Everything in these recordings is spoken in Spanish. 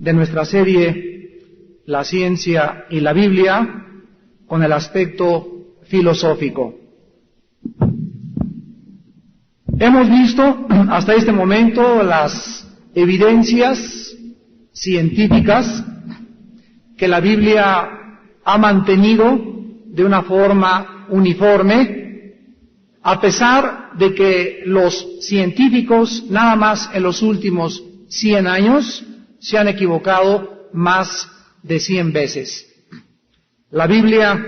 de nuestra serie La ciencia y la Biblia con el aspecto filosófico. Hemos visto hasta este momento las evidencias científicas que la Biblia ha mantenido de una forma uniforme, a pesar de que los científicos nada más en los últimos 100 años se han equivocado más de 100 veces. La Biblia,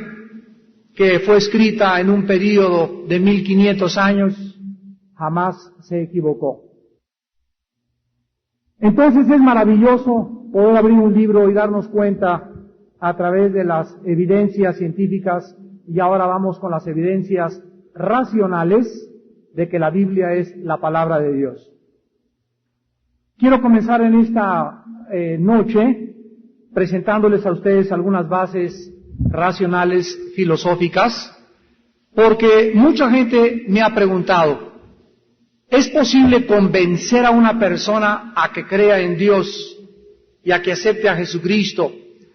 que fue escrita en un período de 1500 años, jamás se equivocó. Entonces es maravilloso poder abrir un libro y darnos cuenta a través de las evidencias científicas, y ahora vamos con las evidencias racionales de que la Biblia es la palabra de Dios. Quiero comenzar en esta noche presentándoles a ustedes algunas bases racionales filosóficas, porque mucha gente me ha preguntado, ¿es posible convencer a una persona a que crea en Dios y a que acepte a Jesucristo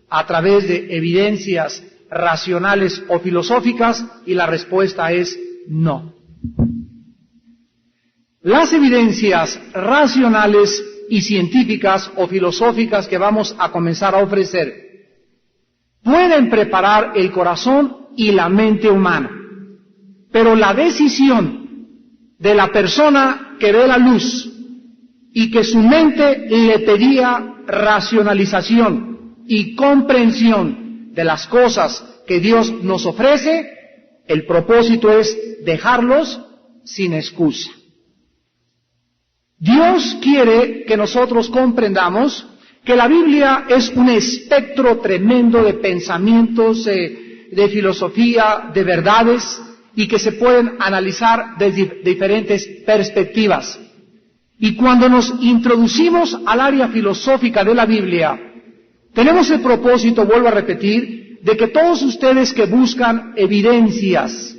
a través de evidencias racionales o filosóficas? Y la respuesta es no. Las evidencias racionales y científicas o filosóficas que vamos a comenzar a ofrecer pueden preparar el corazón y la mente humana, pero la decisión de la persona que ve la luz y que su mente le pedía racionalización y comprensión de las cosas que Dios nos ofrece, el propósito es dejarlos sin excusa. Dios quiere que nosotros comprendamos que la Biblia es un espectro tremendo de pensamientos, de filosofía, de verdades, y que se pueden analizar desde diferentes perspectivas. Y cuando nos introducimos al área filosófica de la Biblia, tenemos el propósito, vuelvo a repetir, de que todos ustedes que buscan evidencias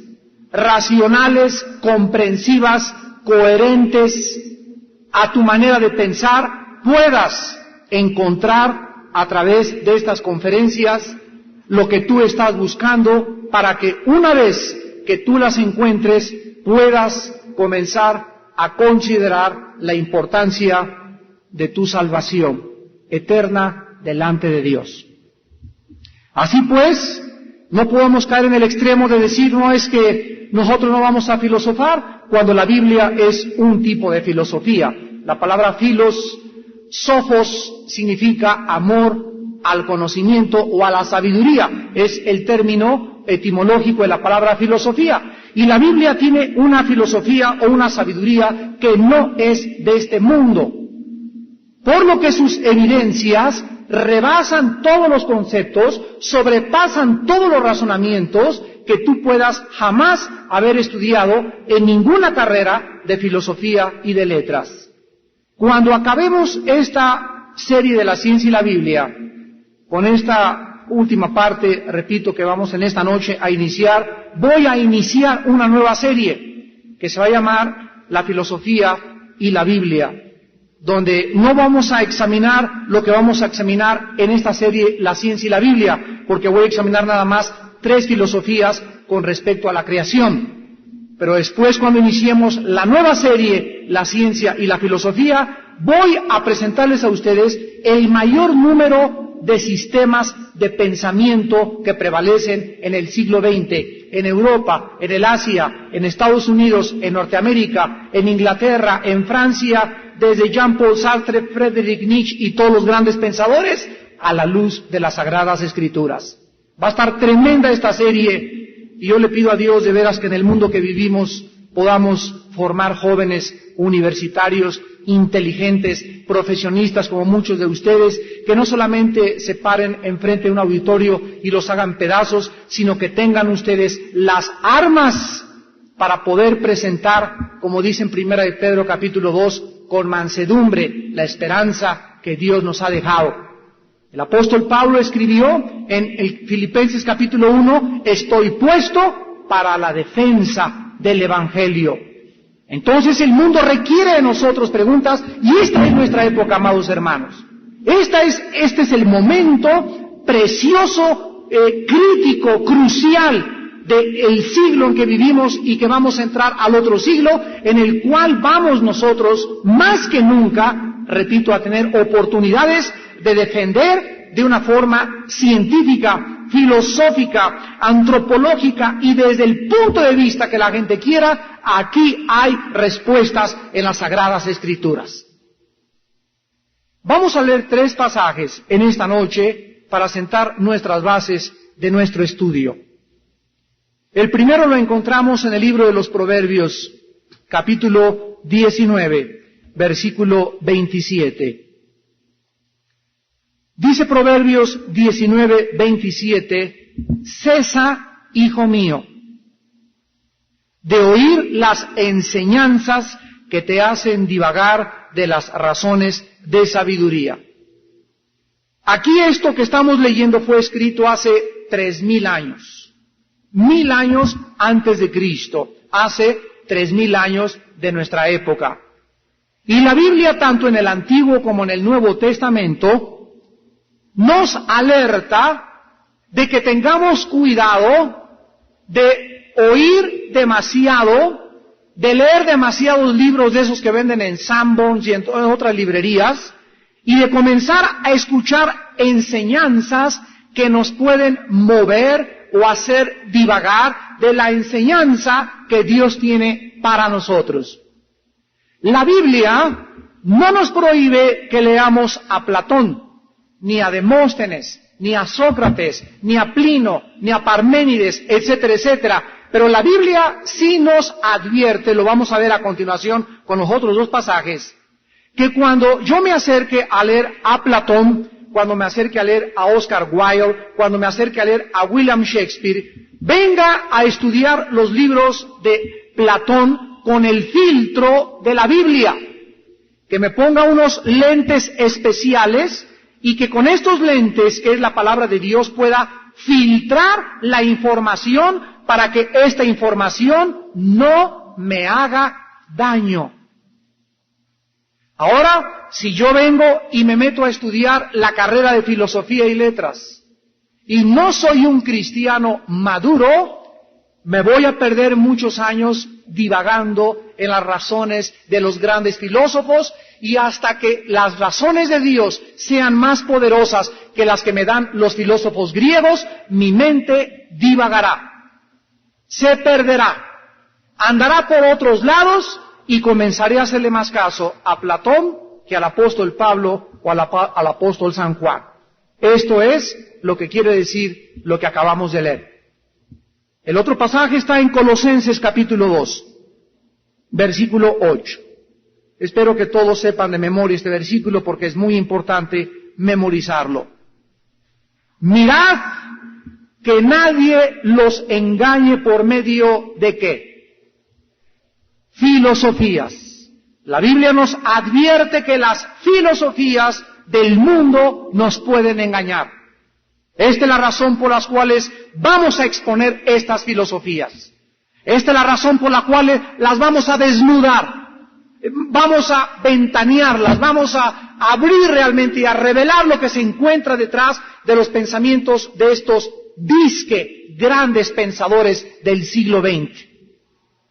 racionales, comprensivas, coherentes a tu manera de pensar, puedas encontrar a través de estas conferencias lo que tú estás buscando, para que una vez que tú las encuentres puedas comenzar a considerar la importancia de tu salvación eterna delante de Dios. Así pues, no podemos caer en el extremo de decir, no, es que nosotros no vamos a filosofar, cuando la Biblia es un tipo de filosofía. La palabra sofos significa amor al conocimiento o a la sabiduría. Es el término etimológico de la palabra filosofía. Y la Biblia tiene una filosofía o una sabiduría que no es de este mundo, por lo que sus evidencias rebasan todos los conceptos, sobrepasan todos los razonamientos que tú puedas jamás haber estudiado en ninguna carrera de filosofía y de letras. Cuando acabemos esta serie de la ciencia y la Biblia, con esta última parte, repito, que vamos en esta noche a iniciar, voy a iniciar una nueva serie que se va a llamar La filosofía y la Biblia, donde no vamos a examinar lo que vamos a examinar en esta serie, la ciencia y la Biblia, porque voy a examinar nada más 3 filosofías con respecto a la creación. Pero después, cuando iniciemos la nueva serie, la ciencia y la filosofía, voy a presentarles a ustedes el mayor número de sistemas de pensamiento que prevalecen en el siglo XX, en Europa, en el Asia, en Estados Unidos, en Norteamérica, en Inglaterra, en Francia, desde Jean-Paul Sartre, Friedrich Nietzsche y todos los grandes pensadores, a la luz de las Sagradas Escrituras. Va a estar tremenda esta serie, y yo le pido a Dios de veras que en el mundo que vivimos podamos formar jóvenes universitarios, inteligentes, profesionistas como muchos de ustedes, que no solamente se paren enfrente de un auditorio y los hagan pedazos, sino que tengan ustedes las armas para poder presentar, como dice en 1 de Pedro capítulo 2, con mansedumbre la esperanza que Dios nos ha dejado. El apóstol Pablo escribió en el Filipenses capítulo 1, estoy puesto para la defensa del Evangelio. Entonces el mundo requiere de nosotros preguntas, y esta es nuestra época, amados hermanos. Este es el momento precioso, crítico, crucial del siglo en que vivimos y que vamos a entrar al otro siglo, en el cual vamos nosotros, más que nunca, repito, a tener oportunidades de defender de una forma científica, filosófica, antropológica y desde el punto de vista que la gente quiera, aquí hay respuestas en las Sagradas Escrituras. Vamos a leer 3 pasajes en esta noche para sentar nuestras bases de nuestro estudio. El primero lo encontramos en el libro de los Proverbios, capítulo 19, versículo 27. Dice Proverbios 19, 27, cesa, hijo mío, de oír las enseñanzas que te hacen divagar de las razones de sabiduría. Aquí esto que estamos leyendo fue escrito hace 3000 años. 1000 años antes de Cristo, hace 3000 años de nuestra época. Y la Biblia, tanto en el Antiguo como en el Nuevo Testamento, nos alerta de que tengamos cuidado de oír demasiado, de leer demasiados libros de esos que venden en Sanborns y en otras librerías, y de comenzar a escuchar enseñanzas que nos pueden mover o hacer divagar de la enseñanza que Dios tiene para nosotros. La Biblia no nos prohíbe que leamos a Platón, ni a Demóstenes, ni a Sócrates, ni a Plino, ni a Parménides, etcétera, etcétera. Pero la Biblia sí nos advierte, lo vamos a ver a continuación con los otros 2 pasajes, que cuando yo me acerque a leer a Platón, cuando me acerque a leer a Oscar Wilde, cuando me acerque a leer a William Shakespeare, venga a estudiar los libros de Platón con el filtro de la Biblia, que me ponga unos lentes especiales y que con estos lentes, que es la palabra de Dios, pueda filtrar la información para que esta información no me haga daño. Ahora, si yo vengo y me meto a estudiar la carrera de Filosofía y Letras y no soy un cristiano maduro, me voy a perder muchos años divagando en las razones de los grandes filósofos y hasta que las razones de Dios sean más poderosas que las que me dan los filósofos griegos, mi mente divagará, se perderá, andará por otros lados y comenzaré a hacerle más caso a Platón que al apóstol Pablo o al apóstol San Juan. Esto es lo que quiere decir lo que acabamos de leer. El otro pasaje está en Colosenses capítulo 2, versículo 8. Espero que todos sepan de memoria este versículo porque es muy importante memorizarlo. Mirad que nadie los engañe por medio de ¿qué? Filosofías. La Biblia nos advierte que las filosofías del mundo nos pueden engañar. Esta es la razón por las cuales vamos a exponer estas filosofías. Esta es la razón por la cual las vamos a desnudar. Vamos a ventanearlas, vamos a abrir realmente y a revelar lo que se encuentra detrás de los pensamientos de estos disque grandes pensadores del siglo XX.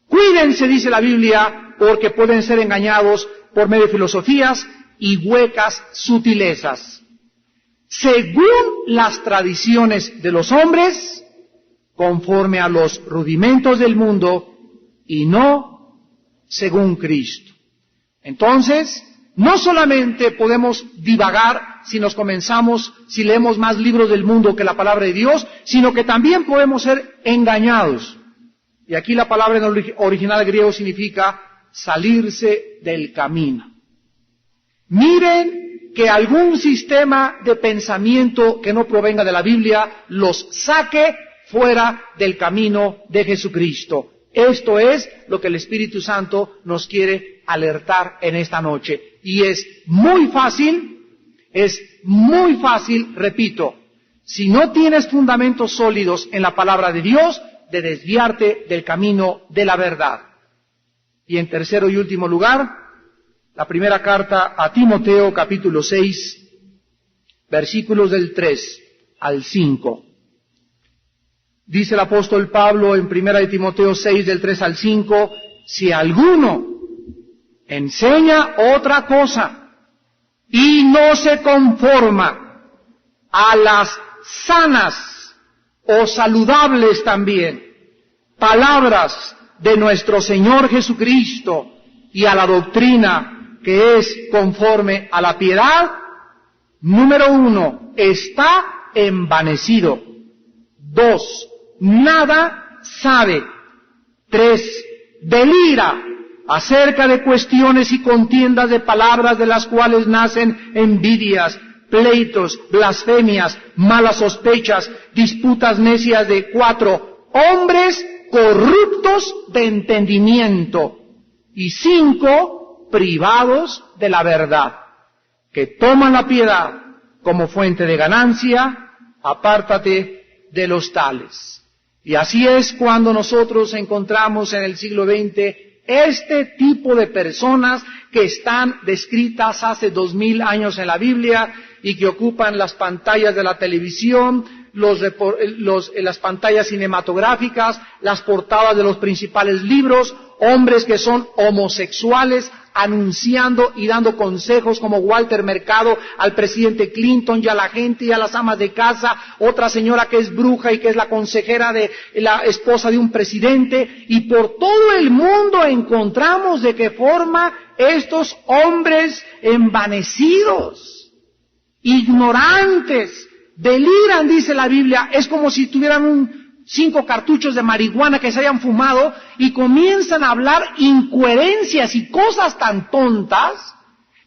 Cuídense, dice la Biblia, porque pueden ser engañados por medio de filosofías y huecas sutilezas, según las tradiciones de los hombres, conforme a los rudimentos del mundo, y no según Cristo. Entonces, no solamente podemos divagar si si leemos más libros del mundo que la palabra de Dios, sino que también podemos ser engañados. Y aquí la palabra en el original griego significa salirse del camino. Miren que algún sistema de pensamiento que no provenga de la Biblia los saque fuera del camino de Jesucristo. Esto es lo que el Espíritu Santo nos quiere alertar en esta noche. Y es muy fácil, repito, si no tienes fundamentos sólidos en la palabra de Dios, de desviarte del camino de la verdad. Y en tercero y último lugar, la primera carta a Timoteo, capítulo 6, versículos del 3 al 5. Dice el apóstol Pablo en 1 Timoteo 6, del 3 al 5, si alguno enseña otra cosa y no se conforma a las sanas o saludables también palabras de nuestro Señor Jesucristo y a la doctrina que es conforme a la piedad, número 1, está envanecido. 2, nada sabe. 3, delira acerca de cuestiones y contiendas de palabras de las cuales nacen envidias, pleitos, blasfemias, malas sospechas, disputas necias de 4, hombres corruptos de entendimiento, y 5, privados de la verdad, que toman la piedad como fuente de ganancia. Apártate de los tales. Y así es cuando nosotros encontramos en el siglo XX este tipo de personas que están descritas hace 2000 años en la Biblia y que ocupan las pantallas de la televisión, las pantallas cinematográficas, las portadas de los principales libros, hombres que son homosexuales, anunciando y dando consejos como Walter Mercado al presidente Clinton y a la gente y a las amas de casa, otra señora que es bruja y que es la consejera de la esposa de un presidente, y por todo el mundo encontramos de qué forma estos hombres envanecidos, ignorantes, deliran, dice la Biblia, es como si tuvieran 5 cartuchos de marihuana que se hayan fumado y comienzan a hablar incoherencias y cosas tan tontas,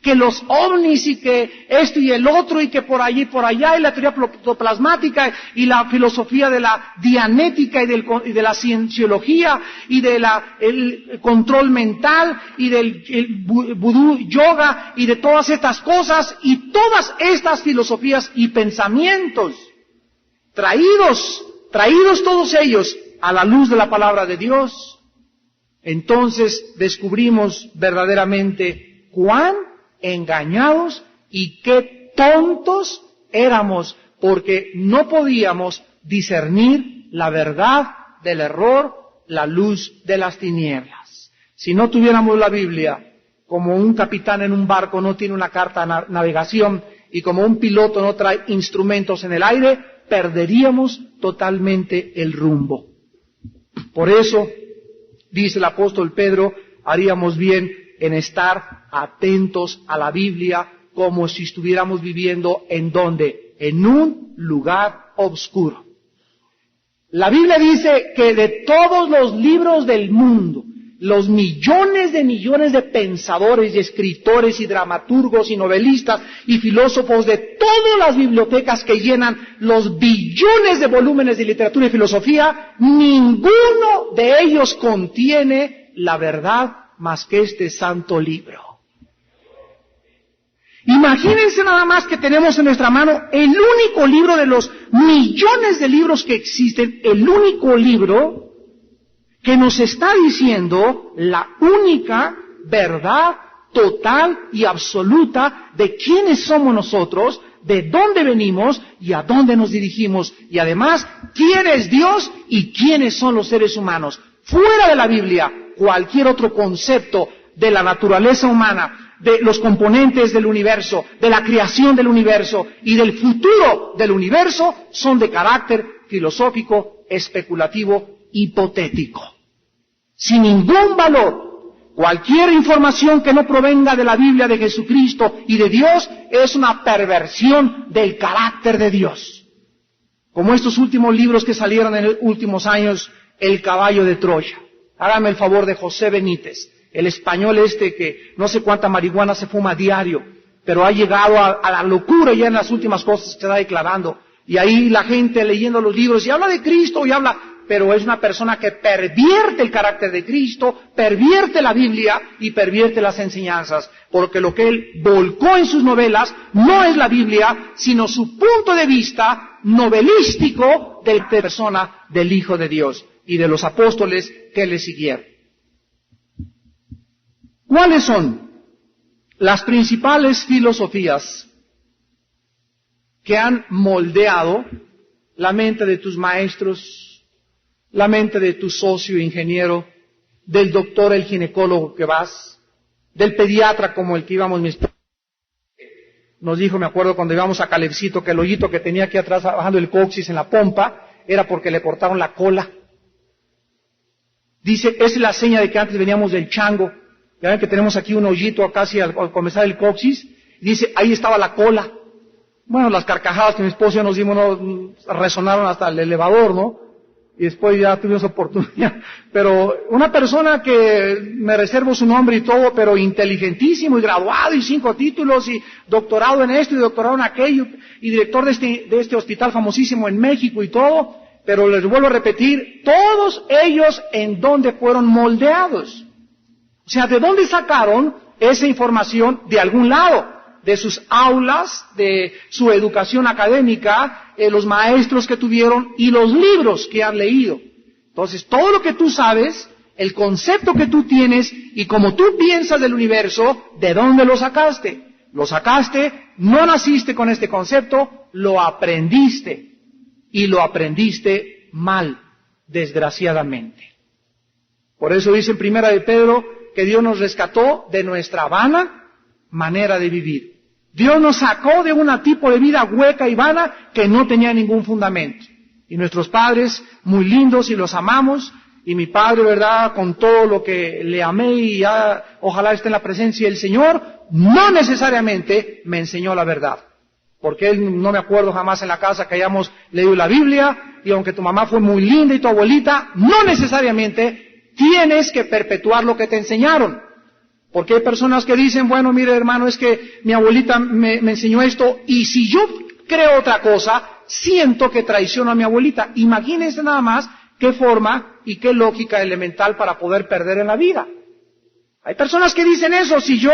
que los ovnis y que esto y el otro y que por allí y por allá, y la teoría protoplasmática y la filosofía de la dianética y de la cienciología y de el control mental y del vudú yoga y de todas estas cosas y todas estas filosofías y pensamientos traídos todos ellos a la luz de la palabra de Dios. Entonces descubrimos verdaderamente cuán engañados y qué tontos éramos, porque no podíamos discernir la verdad del error, la luz de las tinieblas. Si no tuviéramos la Biblia, como un capitán en un barco no tiene una carta de navegación y como un piloto no trae instrumentos en el aire, perderíamos totalmente el rumbo. Por eso, dice el apóstol Pedro, haríamos bien en estar atentos a la Biblia como si estuviéramos viviendo ¿en dónde? En un lugar oscuro. La Biblia dice que de todos los libros del mundo, los millones de pensadores y escritores y dramaturgos y novelistas y filósofos de todas las bibliotecas que llenan los billones de volúmenes de literatura y filosofía, ninguno de ellos contiene la verdad más que este santo libro. Imagínense nada más que tenemos en nuestra mano el único libro de los millones de libros que existen, el único libro que nos está diciendo la única verdad total y absoluta de quiénes somos nosotros, de dónde venimos y a dónde nos dirigimos, y además quién es Dios y quiénes son los seres humanos. Fuera de la Biblia, cualquier otro concepto de la naturaleza humana, de los componentes del universo, de la creación del universo y del futuro del universo son de carácter filosófico, especulativo, hipotético, sin ningún valor. Cualquier información que no provenga de la Biblia, de Jesucristo y de Dios es una perversión del carácter de Dios. Como estos últimos libros que salieron en los últimos años, El caballo de Troya. Hágame el favor de José Benítez, el español que no sé cuánta marihuana se fuma a diario, pero ha llegado a la locura ya en las últimas cosas que está declarando. Y ahí la gente leyendo los libros y habla de Cristo y habla, pero es una persona que pervierte el carácter de Cristo, pervierte la Biblia y pervierte las enseñanzas, porque lo que él volcó en sus novelas no es la Biblia, sino su punto de vista novelístico de la persona del Hijo de Dios y de los apóstoles que le siguieron. ¿Cuáles son las principales filosofías que han moldeado la mente de tus maestros, la mente de tu socio ingeniero, del doctor, el ginecólogo que vas, del pediatra como el que íbamos, mi esposa nos dijo, me acuerdo cuando íbamos a Calebcito, que el hoyito que tenía aquí atrás bajando el coxis en la pompa era porque le cortaron la cola. Dice, esa es la seña de que antes veníamos del chango. Ya ven que tenemos aquí un hoyito casi al comenzar el coxis. Dice, ahí estaba la cola. Bueno, las carcajadas que mi esposo y yo nos dimos no, resonaron hasta el elevador, ¿no? Y después ya tuvimos oportunidad. Pero una persona que me reservo su nombre y todo, pero inteligentísimo y graduado y 5 títulos y doctorado en esto y doctorado en aquello y director de este hospital famosísimo en México y todo. Pero les vuelvo a repetir, todos ellos en dónde fueron moldeados. O sea, ¿de dónde sacaron esa información? De algún lado. De sus aulas, de su educación académica, los maestros que tuvieron y los libros que han leído. Entonces, todo lo que tú sabes, el concepto que tú tienes y como tú piensas del universo, ¿de dónde lo sacaste? Lo sacaste, no naciste con este concepto, lo aprendiste. Y lo aprendiste mal, desgraciadamente. Por eso dice en Primera de Pedro que Dios nos rescató de nuestra vana manera de vivir. Dios nos sacó de un tipo de vida hueca y vana que no tenía ningún fundamento. Y nuestros padres, muy lindos y los amamos, y mi padre, ¿verdad?, con todo lo que le amé y ya, ojalá esté en la presencia del Señor, no necesariamente me enseñó la verdad. Porque él no me acuerdo jamás en la casa que hayamos leído la Biblia, y aunque tu mamá fue muy linda y tu abuelita, no necesariamente tienes que perpetuar lo que te enseñaron. Porque hay personas que dicen, bueno, mire hermano, es que mi abuelita me enseñó esto, y si yo creo otra cosa, siento que traiciono a mi abuelita. Imagínense nada más qué forma y qué lógica elemental para poder perder en la vida. Hay personas que dicen eso, si yo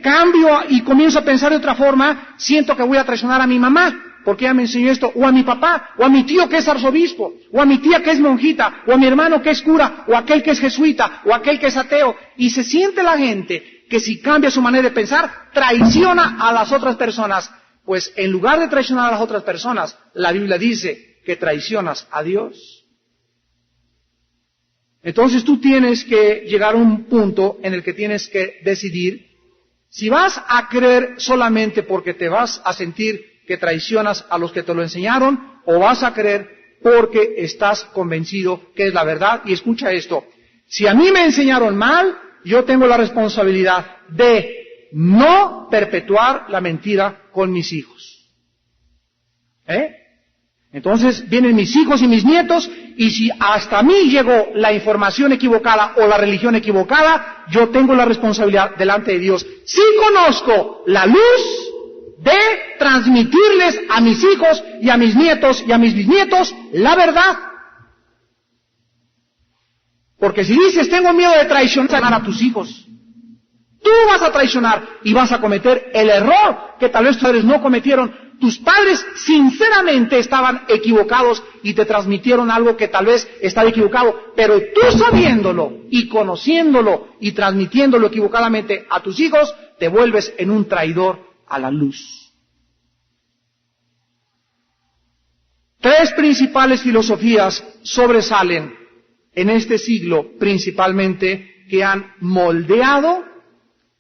cambio y comienzo a pensar de otra forma, siento que voy a traicionar a mi mamá, porque ella me enseñó esto, o a mi papá, o a mi tío que es arzobispo, o a mi tía que es monjita, o a mi hermano que es cura, o aquel que es jesuita, o aquel que es ateo. Y se siente la gente que si cambia su manera de pensar, traiciona a las otras personas. Pues en lugar de traicionar a las otras personas, la Biblia dice que traicionas a Dios. Entonces tú tienes que llegar a un punto en el que tienes que decidir si vas a creer solamente porque te vas a sentir que traicionas a los que te lo enseñaron, o vas a creer porque estás convencido que es la verdad. Y escucha esto, si a mí me enseñaron mal, yo tengo la responsabilidad de no perpetuar la mentira con mis hijos. Entonces vienen mis hijos y mis nietos, y si hasta mí llegó la información equivocada o la religión equivocada, yo tengo la responsabilidad delante de Dios. Si conozco la luz, de transmitirles a mis hijos y a mis nietos y a mis bisnietos la verdad. Porque si dices, tengo miedo de traicionar a tus hijos, tú vas a traicionar y vas a cometer el error que tal vez tus padres no cometieron. Tus padres sinceramente estaban equivocados y te transmitieron algo que tal vez estaba equivocado, pero tú sabiéndolo y conociéndolo y transmitiéndolo equivocadamente a tus hijos, te vuelves en un traidor a la luz. 3 principales filosofías sobresalen en este siglo principalmente, que han moldeado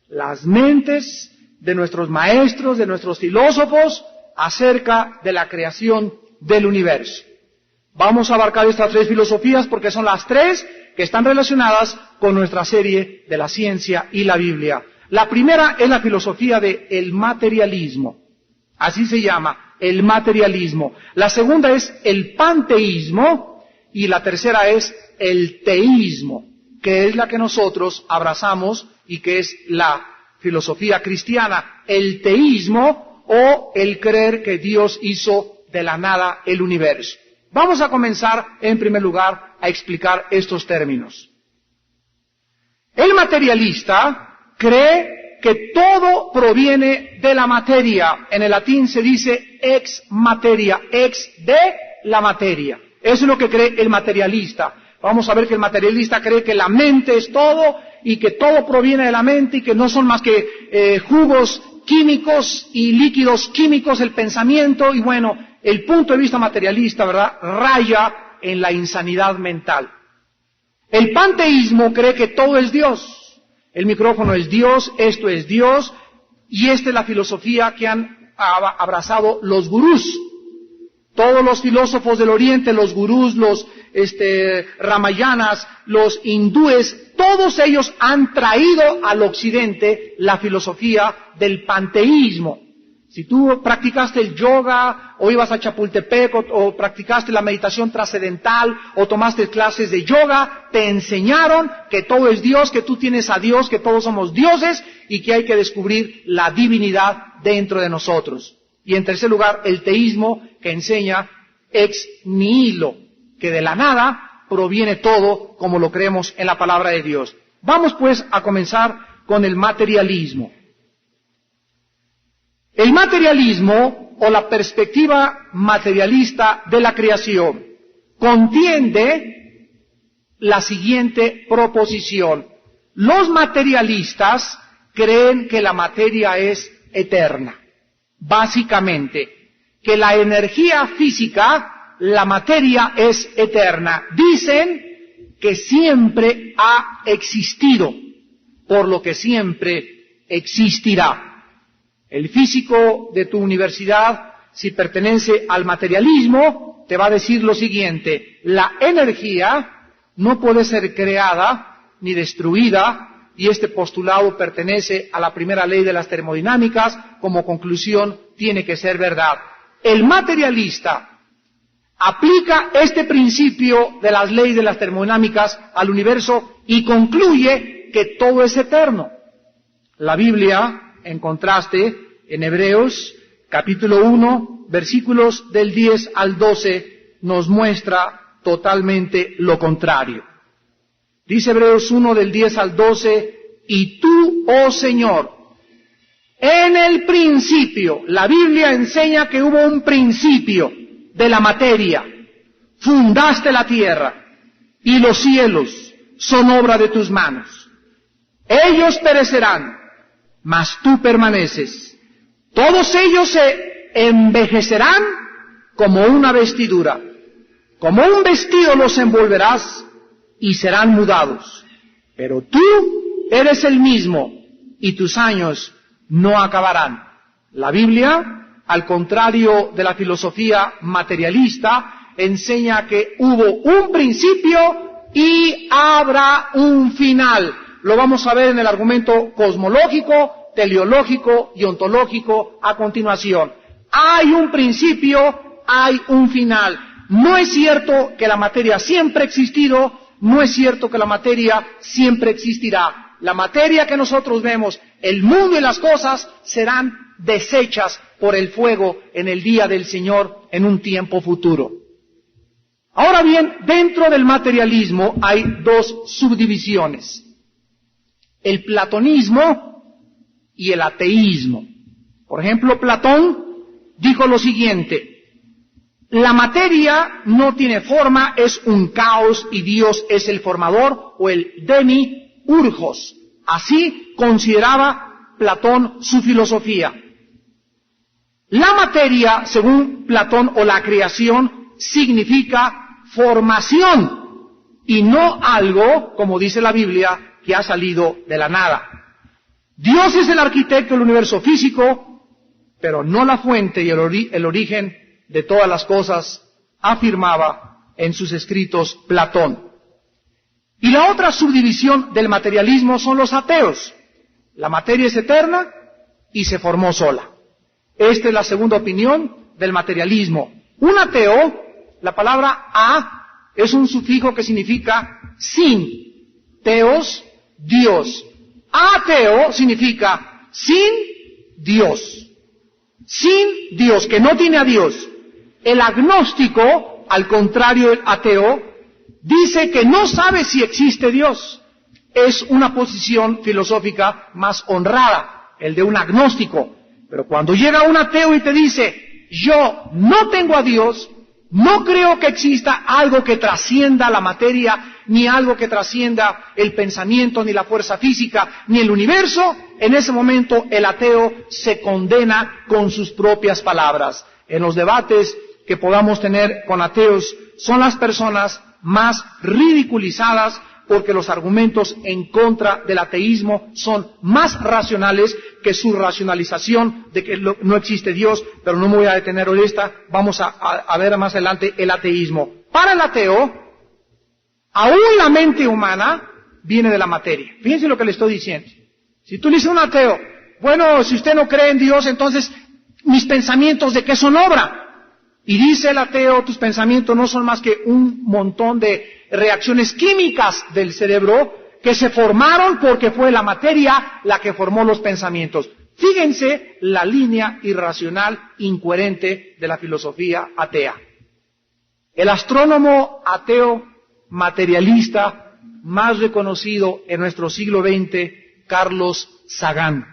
las mentes de nuestros maestros, de nuestros filósofos, acerca de la creación del universo. Vamos a abarcar estas 3 filosofías porque son las 3 que están relacionadas con nuestra serie de la ciencia y la Biblia. La primera es la filosofía del materialismo, así se llama, el materialismo. La segunda es el panteísmo y la tercera es el teísmo, que es la que nosotros abrazamos y que es la filosofía cristiana, el teísmo o el creer que Dios hizo de la nada el universo. Vamos a comenzar en primer lugar a explicar estos términos. El materialista cree que todo proviene de la materia. En el latín se dice ex materia, ex de la materia. Eso es lo que cree el materialista. Vamos a ver que el materialista cree que la mente es todo y que todo proviene de la mente y que no son más que jugos químicos y líquidos químicos el pensamiento, y bueno, el punto de vista materialista, ¿verdad?, raya en la insanidad mental. El panteísmo cree que todo es Dios. El micrófono es Dios, esto es Dios, y esta es la filosofía que han abrazado los gurús. Todos los filósofos del Oriente, los gurús, los ramayanas, los hindúes, todos ellos han traído al Occidente la filosofía del panteísmo. Si tú practicaste el yoga, o ibas a Chapultepec, o practicaste la meditación trascendental, o tomaste clases de yoga, te enseñaron que todo es Dios, que tú tienes a Dios, que todos somos dioses, y que hay que descubrir la divinidad dentro de nosotros. Y en tercer lugar, el teísmo, que enseña ex nihilo, que de la nada proviene todo, como lo creemos en la palabra de Dios. Vamos pues a comenzar con el materialismo. El materialismo, o la perspectiva materialista de la creación, contiene la siguiente proposición. Los materialistas creen que la materia es eterna. Básicamente, que la energía física, la materia es eterna. Dicen que siempre ha existido, por lo que siempre existirá. El físico de tu universidad, si pertenece al materialismo, te va a decir lo siguiente: la energía no puede ser creada ni destruida, y este postulado pertenece a la primera ley de las termodinámicas. Como conclusión, tiene que ser verdad. El materialista aplica este principio de las leyes de las termodinámicas al universo y concluye que todo es eterno. La Biblia, en contraste, en Hebreos, capítulo 1, versículos del 10 al 12, nos muestra totalmente lo contrario. Dice Hebreos 1 del 10 al 12, y tú, oh Señor, en el principio, la Biblia enseña que hubo un principio de la materia, fundaste la tierra, y los cielos son obra de tus manos. Ellos perecerán, mas tú permaneces. Todos ellos se envejecerán como una vestidura. Como un vestido los envolverás y serán mudados. Pero tú eres el mismo y tus años no acabarán. La Biblia, al contrario de la filosofía materialista, enseña que hubo un principio y habrá un final. Lo vamos a ver en el argumento cosmológico, teleológico y ontológico a continuación. Hay un principio, hay un final. No es cierto que la materia siempre ha existido, no es cierto que la materia siempre existirá. La materia que nosotros vemos, el mundo y las cosas, serán deshechas por el fuego en el día del Señor en un tiempo futuro. Ahora bien, dentro del materialismo hay dos subdivisiones: el platonismo y el ateísmo. Por ejemplo, Platón dijo lo siguiente: la materia no tiene forma, es un caos y Dios es el formador, o el demiurgos. Así consideraba Platón su filosofía. La materia, según Platón, o la creación, significa formación y no algo, como dice la Biblia, que ha salido de la nada. Dios es el arquitecto del universo físico, pero no la fuente y el origen de todas las cosas, afirmaba en sus escritos Platón. Y la otra subdivisión del materialismo son los ateos. La materia es eterna y se formó sola. Esta es la segunda opinión del materialismo. Un ateo, la palabra a es un sufijo que significa sin. Teos, Dios. Ateo significa sin Dios. Sin Dios, que no tiene a Dios. El agnóstico, al contrario del ateo, dice que no sabe si existe Dios. Es una posición filosófica más honrada, el de un agnóstico. Pero cuando llega un ateo y te dice, yo no tengo a Dios, no creo que exista algo que trascienda la materia, ni algo que trascienda el pensamiento, ni la fuerza física, ni el universo, en ese momento el ateo se condena con sus propias palabras. En los debates que podamos tener con ateos, son las personas más ridiculizadas porque los argumentos en contra del ateísmo son más racionales que su racionalización de que no existe Dios, pero no me voy a detener en esta, vamos a ver más adelante el ateísmo. Para el ateo, aún la mente humana viene de la materia. Fíjense lo que le estoy diciendo. Si tú le dices a un ateo, bueno, si usted no cree en Dios, entonces mis pensamientos ¿de qué son obra? Y dice el ateo, tus pensamientos no son más que un montón de reacciones químicas del cerebro que se formaron porque fue la materia la que formó los pensamientos. Fíjense la línea irracional, incoherente de la filosofía atea. El astrónomo ateo materialista más reconocido en nuestro siglo XX, Carlos Sagan,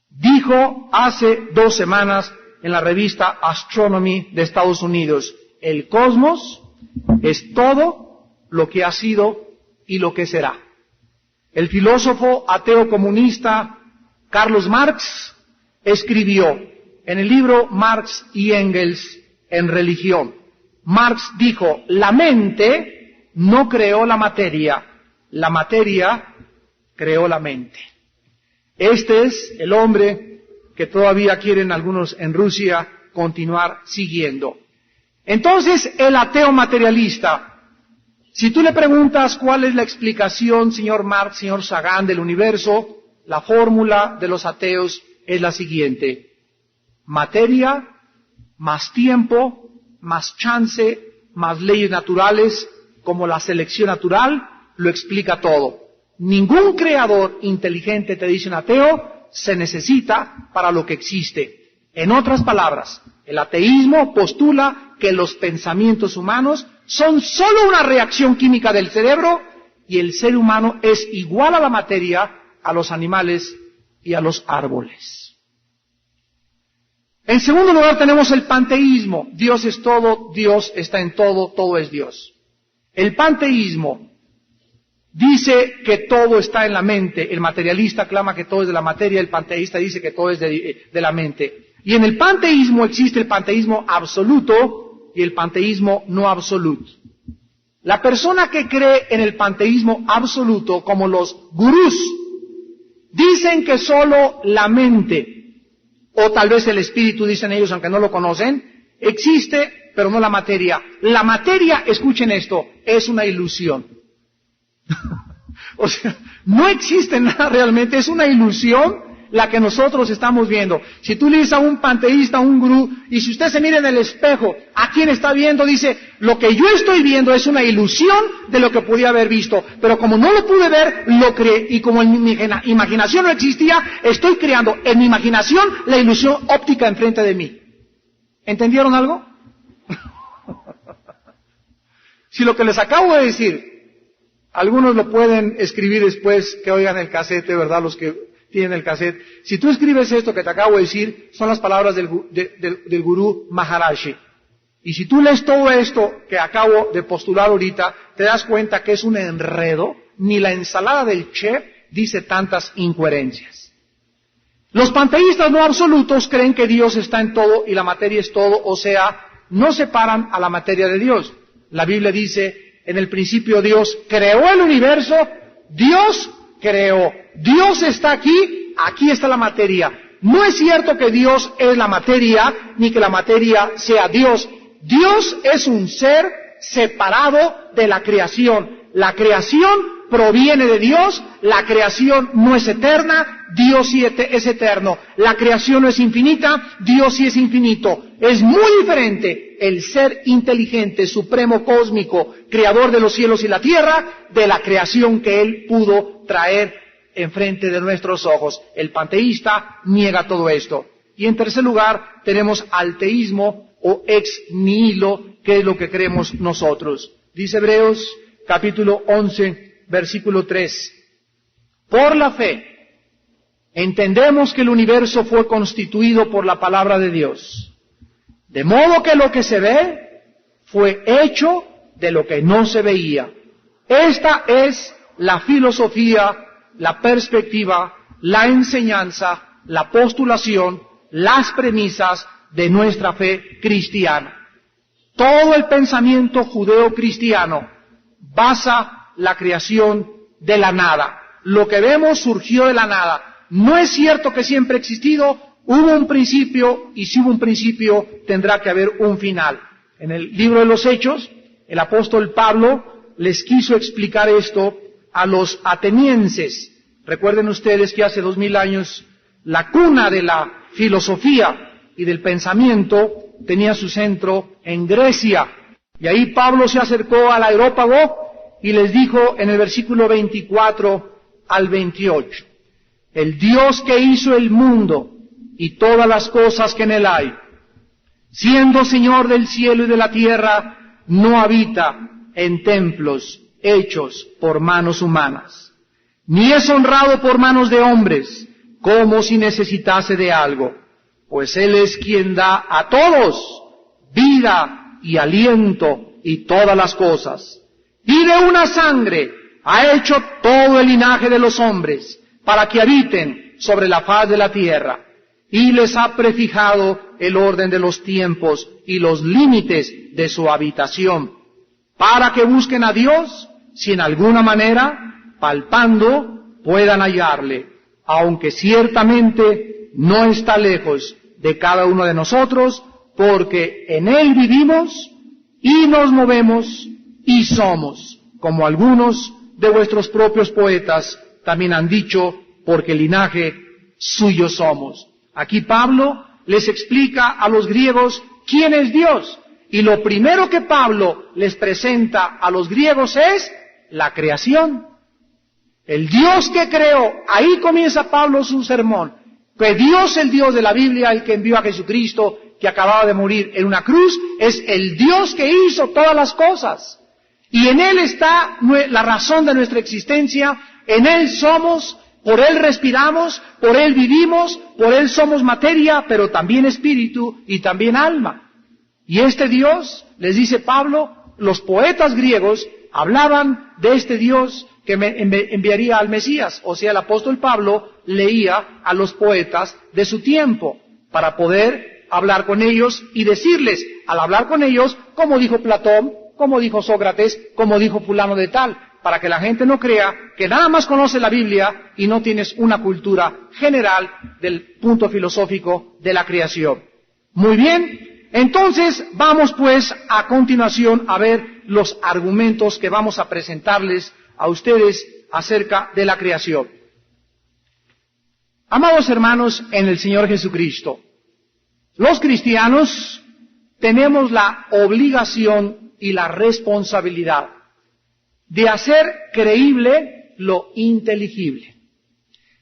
dijo hace 2 semanas en la revista Astronomy de Estados Unidos, el cosmos es todo lo que ha sido y lo que será. El filósofo ateo comunista Carlos Marx escribió en el libro Marx y Engels en Religión. Marx dijo, la mente no creó la materia creó la mente. Este es el hombre que todavía quieren algunos en Rusia continuar siguiendo. Entonces, el ateo materialista, si tú le preguntas cuál es la explicación, señor Marx, señor Sagan, del universo, la fórmula de los ateos es la siguiente: materia, más tiempo, más chance, más leyes naturales, como la selección natural, lo explica todo. Ningún creador inteligente, te dice un ateo, se necesita para lo que existe. En otras palabras, el ateísmo postula que los pensamientos humanos son solo una reacción química del cerebro y el ser humano es igual a la materia, a los animales y a los árboles. En segundo lugar tenemos el panteísmo. Dios es todo, Dios está en todo, todo es Dios. El panteísmo dice que todo está en la mente. El materialista clama que todo es de la materia, el panteísta dice que todo es de la mente. Y en el panteísmo existe el panteísmo absoluto y el panteísmo no absoluto. La persona que cree en el panteísmo absoluto, como los gurús, dicen que solo la mente, o tal vez el espíritu, dicen ellos, aunque no lo conocen, existe, pero no la materia. La materia, escuchen esto, es una ilusión. O sea, no existe nada realmente, es una ilusión la que nosotros estamos viendo. Si tú le dices a un panteísta, a un gurú, y si usted se mira en el espejo, ¿a quién está viendo? Dice, lo que yo estoy viendo es una ilusión de lo que podía haber visto, pero como no lo pude ver, lo creé, y como en mi imaginación no existía, estoy creando en mi imaginación la ilusión óptica enfrente de mí. ¿Entendieron algo? Si lo que les acabo de decir, algunos lo pueden escribir después que oigan el cassette, ¿verdad? Los que tienen el cassette. Si tú escribes esto que te acabo de decir, son las palabras del gurú Maharaji. Y si tú lees todo esto que acabo de postular ahorita, te das cuenta que es un enredo. Ni la ensalada del chef dice tantas incoherencias. Los panteístas no absolutos creen que Dios está en todo y la materia es todo, o sea, no separan a la materia de Dios. La Biblia dice, en el principio Dios creó el universo, Dios creó. Dios está aquí, aquí está la materia. No es cierto que Dios es la materia, ni que la materia sea Dios. Dios es un ser separado de la creación. La creación proviene de Dios, la creación no es eterna, Dios sí es eterno. La creación no es infinita, Dios sí es infinito. Es muy diferente el ser inteligente, supremo, cósmico, creador de los cielos y la tierra, de la creación que Él pudo traer enfrente de nuestros ojos. El panteísta niega todo esto. Y en tercer lugar tenemos al teísmo o ex nihilo, que es lo que creemos nosotros. Dice Hebreos capítulo 11, versículo 3. Por la fe entendemos que el universo fue constituido por la palabra de Dios, de modo que lo que se ve fue hecho de lo que no se veía. Esta es la filosofía, la perspectiva, la enseñanza, la postulación, las premisas de nuestra fe cristiana. Todo el pensamiento judeo-cristiano basa la creación de la nada. Lo que vemos surgió de la nada. No es cierto que siempre ha existido, hubo un principio, y si hubo un principio, tendrá que haber un final. En el libro de los Hechos, el apóstol Pablo les quiso explicar esto a los atenienses. Recuerden ustedes que hace 2000 años la cuna de la filosofía y del pensamiento tenía su centro en Grecia. Y ahí Pablo se acercó al Areópago y les dijo en el versículo 24 al 28, el Dios que hizo el mundo y todas las cosas que en él hay, siendo Señor del cielo y de la tierra, no habita en templos hechos por manos humanas, ni es honrado por manos de hombres, como si necesitase de algo, pues Él es quien da a todos vida y aliento y todas las cosas. Y de una sangre ha hecho todo el linaje de los hombres, para que habiten sobre la faz de la tierra, y les ha prefijado el orden de los tiempos y los límites de su habitación, para que busquen a Dios, si en alguna manera, palpando, puedan hallarle, aunque ciertamente no está lejos de cada uno de nosotros, porque en Él vivimos y nos movemos y somos, como algunos de vuestros propios poetas también han dicho, porque linaje suyo somos. Aquí Pablo les explica a los griegos quién es Dios, y lo primero que Pablo les presenta a los griegos es la creación. El Dios que creó, ahí comienza Pablo su sermón, que Dios, el Dios de la Biblia, el que envió a Jesucristo, que acababa de morir en una cruz, es el Dios que hizo todas las cosas. Y en Él está la razón de nuestra existencia, en Él somos, por Él respiramos, por Él vivimos, por Él somos materia, pero también espíritu y también alma. Y este Dios, les dice Pablo, los poetas griegos hablaban de este Dios que enviaría al Mesías. O sea, el apóstol Pablo leía a los poetas de su tiempo para poder hablar con ellos y decirles, al hablar con ellos, como dijo Platón, como dijo Sócrates, como dijo fulano de tal, para que la gente no crea que nada más conoce la Biblia y no tienes una cultura general del punto filosófico de la creación. Muy bien, entonces vamos pues a continuación a ver los argumentos que vamos a presentarles a ustedes acerca de la creación. Amados hermanos en el Señor Jesucristo, los cristianos tenemos la obligación y la responsabilidad de hacer creíble lo inteligible.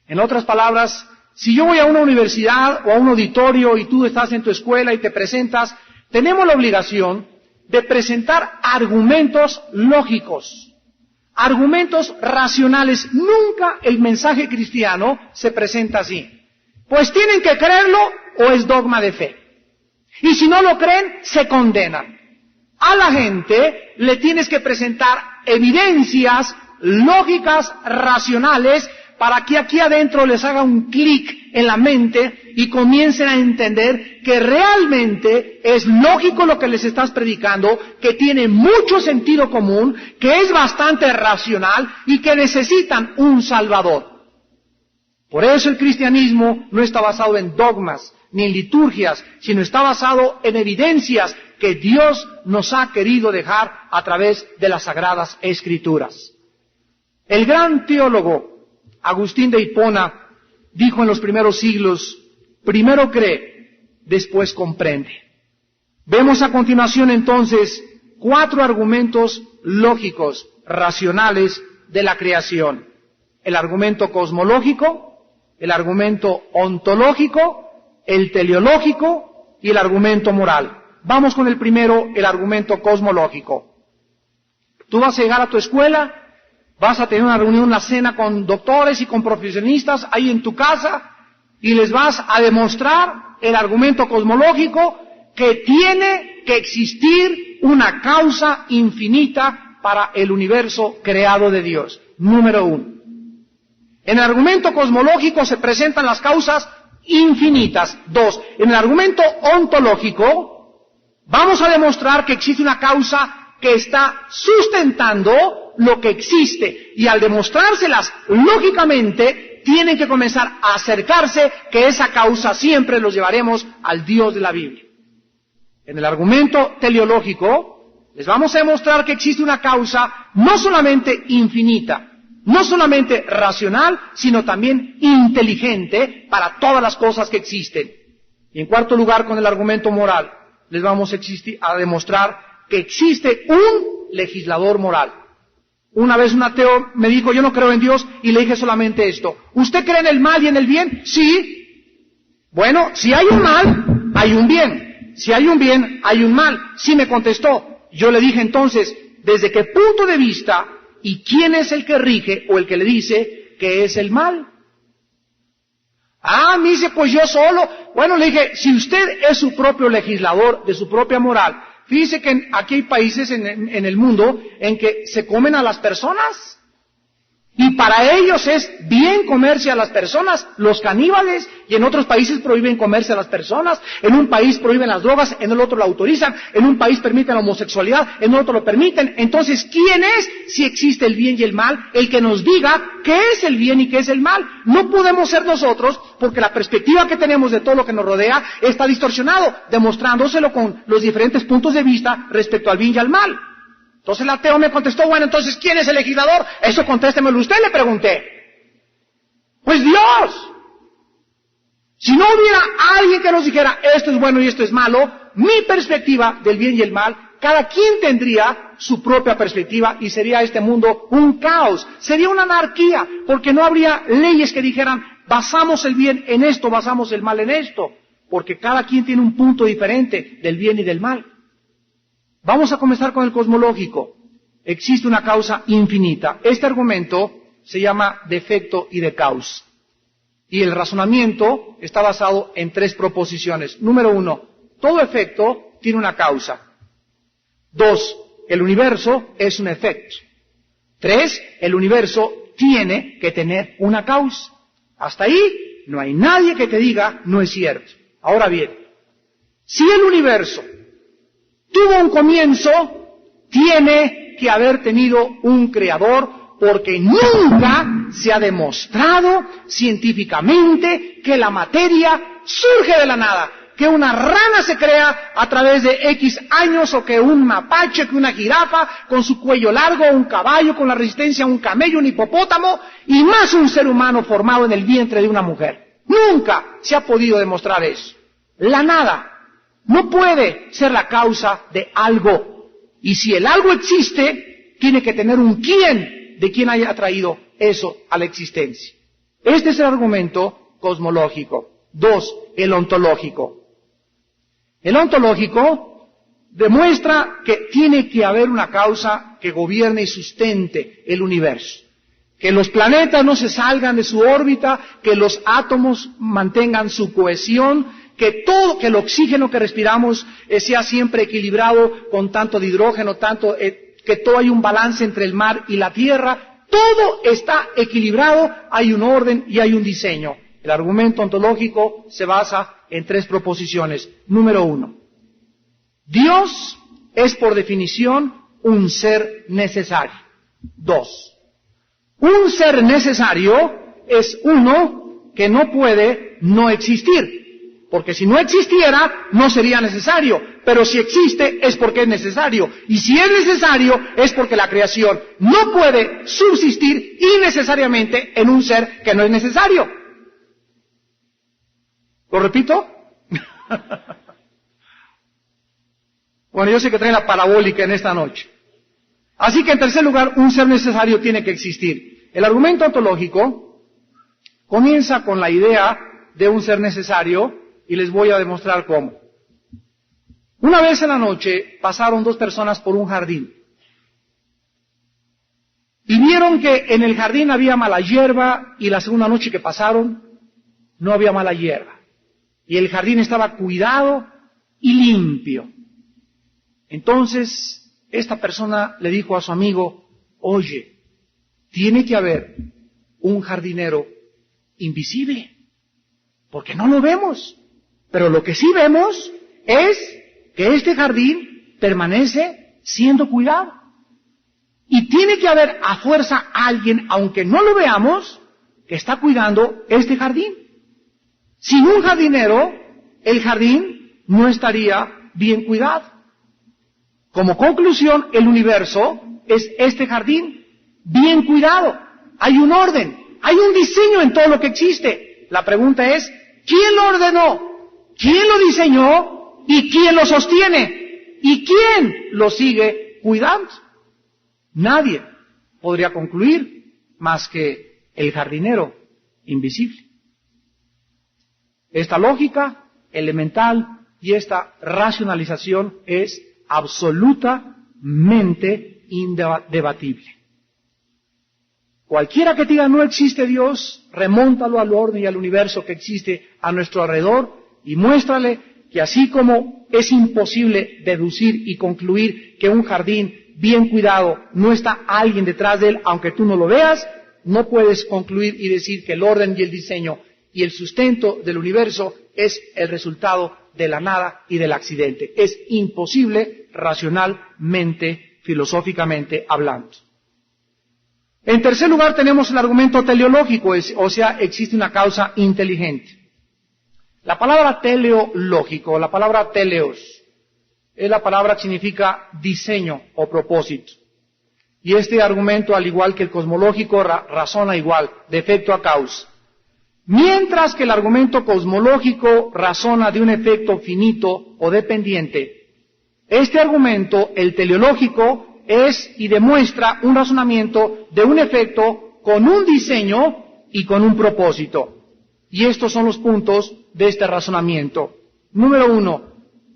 En otras palabras, si yo voy a una universidad o a un auditorio y tú estás en tu escuela y te presentas, tenemos la obligación de presentar argumentos lógicos, argumentos racionales. Nunca el mensaje cristiano se presenta así. Pues tienen que creerlo o es dogma de fe. Y si no lo creen, se condenan. A la gente le tienes que presentar evidencias lógicas, racionales, para que aquí adentro les haga un clic en la mente y comiencen a entender que realmente es lógico lo que les estás predicando, que tiene mucho sentido común, que es bastante racional y que necesitan un Salvador. Por eso el cristianismo no está basado en dogmas ni en liturgias, sino está basado en evidencias que Dios nos ha querido dejar a través de las Sagradas Escrituras. El gran teólogo Agustín de Hipona dijo en los primeros siglos, primero cree, después comprende. Vemos a continuación entonces 4 argumentos lógicos, racionales de la creación. El argumento cosmológico, el argumento ontológico, el teleológico y el argumento moral. Vamos con el primero, el argumento cosmológico. Tú vas a llegar a tu escuela, vas a tener una reunión, una cena con doctores y con profesionistas ahí en tu casa y les vas a demostrar el argumento cosmológico que tiene que existir una causa infinita para el universo creado de Dios. Número 1. En el argumento cosmológico se presentan las causas infinitas. 2. En el argumento ontológico vamos a demostrar que existe una causa que está sustentando lo que existe. Y al demostrárselas lógicamente, tienen que comenzar a acercarse que esa causa siempre los llevaremos al Dios de la Biblia. En el argumento teleológico les vamos a demostrar que existe una causa no solamente infinita, no solamente racional, sino también inteligente para todas las cosas que existen. Y en cuarto lugar, con el argumento moral, les vamos a demostrar que existe un legislador moral. Una vez un ateo me dijo, yo no creo en Dios, y le dije solamente esto: ¿usted cree en el mal y en el bien? Sí. Bueno, si hay un mal, hay un bien. Si hay un bien, hay un mal. Sí, me contestó. Yo le dije entonces, ¿desde qué punto de vista y quién es el que rige o el que le dice que es el mal? Me dice, pues yo solo. Bueno, le dije, si usted es su propio legislador de su propia moral, fíjese que aquí hay países en el mundo en que se comen a las personas. Y para ellos es bien comerse a las personas, los caníbales, y en otros países prohíben comerse a las personas. En un país prohíben las drogas, en el otro lo autorizan, en un país permiten la homosexualidad, en otro lo permiten. Entonces, ¿quién es, si existe el bien y el mal, el que nos diga qué es el bien y qué es el mal? No podemos ser nosotros, porque la perspectiva que tenemos de todo lo que nos rodea está distorsionado, demostrándoselo con los diferentes puntos de vista respecto al bien y al mal. Entonces el ateo me contestó, bueno, entonces, ¿quién es el legislador? Eso contéstemelo usted, le pregunté. Pues Dios. Si no hubiera alguien que nos dijera, esto es bueno y esto es malo, mi perspectiva del bien y el mal, cada quien tendría su propia perspectiva y sería este mundo un caos, sería una anarquía, porque no habría leyes que dijeran, basamos el bien en esto, basamos el mal en esto, porque cada quien tiene un punto diferente del bien y del mal. Vamos a comenzar con el cosmológico. Existe una causa infinita. Este argumento se llama de efecto y de causa. Y el razonamiento está basado en 3 proposiciones. Número 1, todo efecto tiene una causa. 2, el universo es un efecto. 3, el universo tiene que tener una causa. Hasta ahí no hay nadie que te diga no es cierto. Ahora bien, si el universo tuvo un comienzo, tiene que haber tenido un creador, porque nunca se ha demostrado científicamente que la materia surge de la nada, que una rana se crea a través de X años, o que un mapache, que una jirafa con su cuello largo, un caballo con la resistencia a un camello, un hipopótamo, y más un ser humano formado en el vientre de una mujer. Nunca se ha podido demostrar eso. La nada no puede ser la causa de algo. Y si el algo existe, tiene que tener un quién de quien haya traído eso a la existencia. Este es el argumento cosmológico. 2, el ontológico. El ontológico demuestra que tiene que haber una causa que gobierne y sustente el universo. Que los planetas no se salgan de su órbita, que los átomos mantengan su cohesión, que el oxígeno que respiramos sea siempre equilibrado con tanto de hidrógeno, que todo hay un balance entre el mar y la tierra. Todo está equilibrado, hay un orden y hay un diseño. El argumento ontológico se basa en 3 proposiciones. Número 1, Dios es por definición un ser necesario. 2, un ser necesario es uno que no puede no existir. Porque si no existiera, no sería necesario. Pero si existe, es porque es necesario. Y si es necesario, es porque la creación no puede subsistir innecesariamente en un ser que no es necesario. ¿Lo repito? Bueno, yo sé que traen la parabólica en esta noche. Así que, en tercer lugar, un ser necesario tiene que existir. El argumento ontológico comienza con la idea de un ser necesario, y les voy a demostrar cómo. Una vez en la noche pasaron 2 personas por un jardín. Y vieron que en el jardín había mala hierba, y la segunda noche que pasaron no había mala hierba. Y el jardín estaba cuidado y limpio. Entonces esta persona le dijo a su amigo, oye, tiene que haber un jardinero invisible, porque no lo vemos. Pero lo que sí vemos es que este jardín permanece siendo cuidado. Y tiene que haber a fuerza alguien, aunque no lo veamos, que está cuidando este jardín. Sin un jardinero, el jardín no estaría bien cuidado. Como conclusión, el universo es este jardín bien cuidado. Hay un orden, hay un diseño en todo lo que existe. La pregunta es, ¿quién lo ordenó? ¿Quién lo diseñó? ¿Y quién lo sostiene? ¿Y quién lo sigue cuidando? Nadie podría concluir más que el jardinero invisible. Esta lógica elemental y esta racionalización es absolutamente indebatible. Cualquiera que diga no existe Dios, remóntalo al orden y al universo que existe a nuestro alrededor y muéstrale que así como es imposible deducir y concluir que un jardín bien cuidado no está alguien detrás de él, aunque tú no lo veas, no puedes concluir y decir que el orden y el diseño y el sustento del universo es el resultado de la nada y del accidente. Es imposible racionalmente, filosóficamente hablando. En tercer lugar tenemos el argumento teleológico, o sea, existe una causa inteligente. La palabra teleológico, la palabra teleos, es la palabra que significa diseño o propósito. Y este argumento, al igual que el cosmológico, razona igual, de efecto a causa. Mientras que el argumento cosmológico razona de un efecto finito o dependiente, este argumento, el teleológico, es y demuestra un razonamiento de un efecto con un diseño y con un propósito. Y estos son los puntos de este razonamiento. Número 1,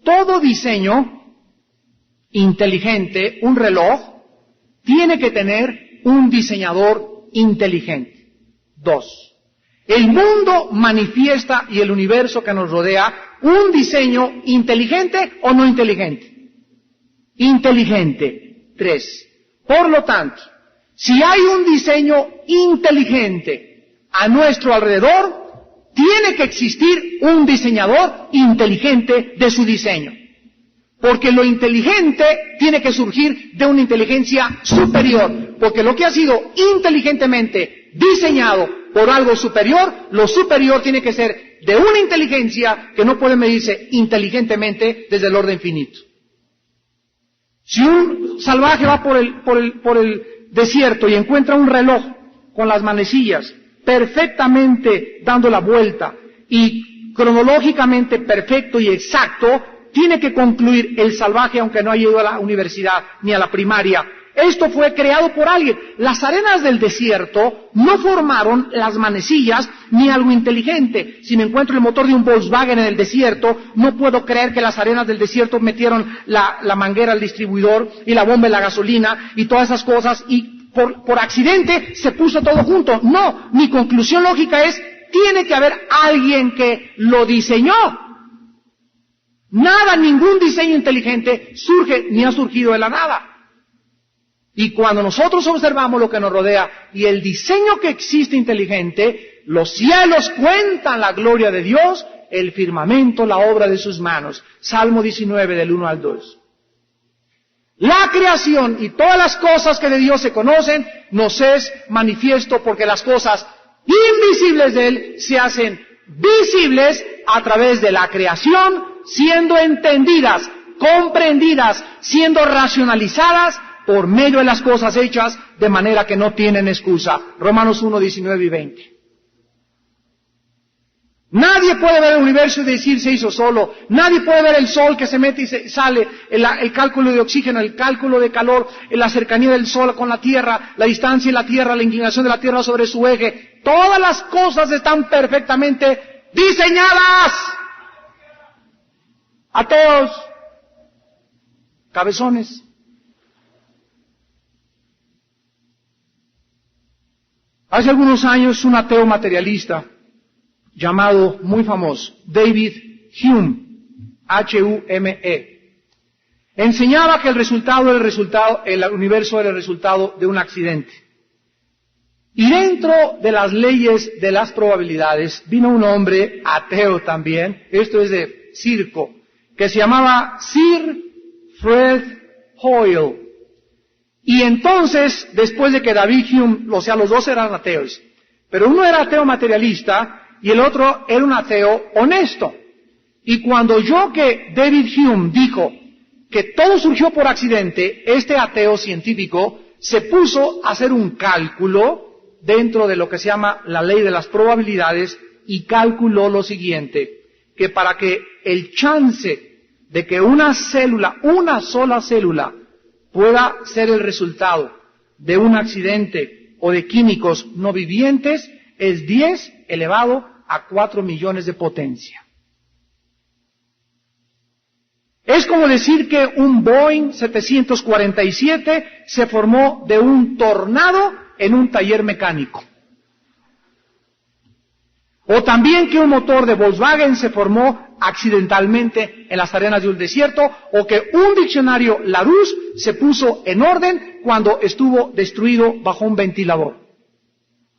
todo diseño inteligente, un reloj, tiene que tener un diseñador inteligente. 2, el mundo manifiesta y el universo que nos rodea un diseño inteligente o no inteligente. Inteligente. 3, por lo tanto, si hay un diseño inteligente a nuestro alrededor, tiene que existir un diseñador inteligente de su diseño. Porque lo inteligente tiene que surgir de una inteligencia superior. Porque lo que ha sido inteligentemente diseñado por algo superior, lo superior tiene que ser de una inteligencia que no puede medirse inteligentemente desde el orden finito. Si un salvaje va por el desierto y encuentra un reloj con las manecillas perfectamente dando la vuelta y cronológicamente perfecto y exacto, tiene que concluir el salvaje, aunque no haya ido a la universidad ni a la primaria, esto fue creado por alguien. Las arenas del desierto no formaron las manecillas ni algo inteligente. Si me encuentro el motor de un Volkswagen en el desierto, no puedo creer que las arenas del desierto metieron la manguera al distribuidor y la bomba en la gasolina y todas esas cosas y por accidente se puso todo junto. No, mi conclusión lógica es, tiene que haber alguien que lo diseñó. Nada, ningún diseño inteligente surge ni ha surgido de la nada. Y cuando nosotros observamos lo que nos rodea y el diseño que existe inteligente, los cielos cuentan la gloria de Dios, el firmamento la obra de sus manos. Salmo 19 del 1 al 2. La creación y todas las cosas que de Dios se conocen nos es manifiesto porque las cosas invisibles de Él se hacen visibles a través de la creación, siendo entendidas, comprendidas, siendo racionalizadas por medio de las cosas hechas, de manera que no tienen excusa. Romanos 1, 19 y 20. Nadie puede ver el universo y decir se hizo solo. Nadie puede ver el sol que se mete y se sale, el cálculo de oxígeno, el cálculo de calor, la cercanía del sol con la tierra, la distancia de la tierra, la inclinación de la tierra sobre su eje. Todas las cosas están perfectamente diseñadas. Ateos, cabezones. Hace algunos años un ateo materialista llamado, muy famoso, David Hume, Hume, Enseñaba que el universo era el resultado de un accidente. Y dentro de las leyes de las probabilidades vino un hombre ateo también, esto es de circo, que se llamaba Sir Fred Hoyle. Y entonces, después de que David Hume, o sea, los dos eran ateos, pero uno era ateo materialista y el otro era un ateo honesto. Y cuando oyó que David Hume dijo que todo surgió por accidente, este ateo científico se puso a hacer un cálculo dentro de lo que se llama la ley de las probabilidades y calculó lo siguiente, que para que el chance de que una sola célula, pueda ser el resultado de un accidente o de químicos no vivientes, es 10 elevado a 4 millones de potencia. Es como decir que un Boeing 747 se formó de un tornado en un taller mecánico. O también que un motor de Volkswagen se formó accidentalmente en las arenas de un desierto, o que un diccionario Larousse se puso en orden cuando estuvo destruido bajo un ventilador.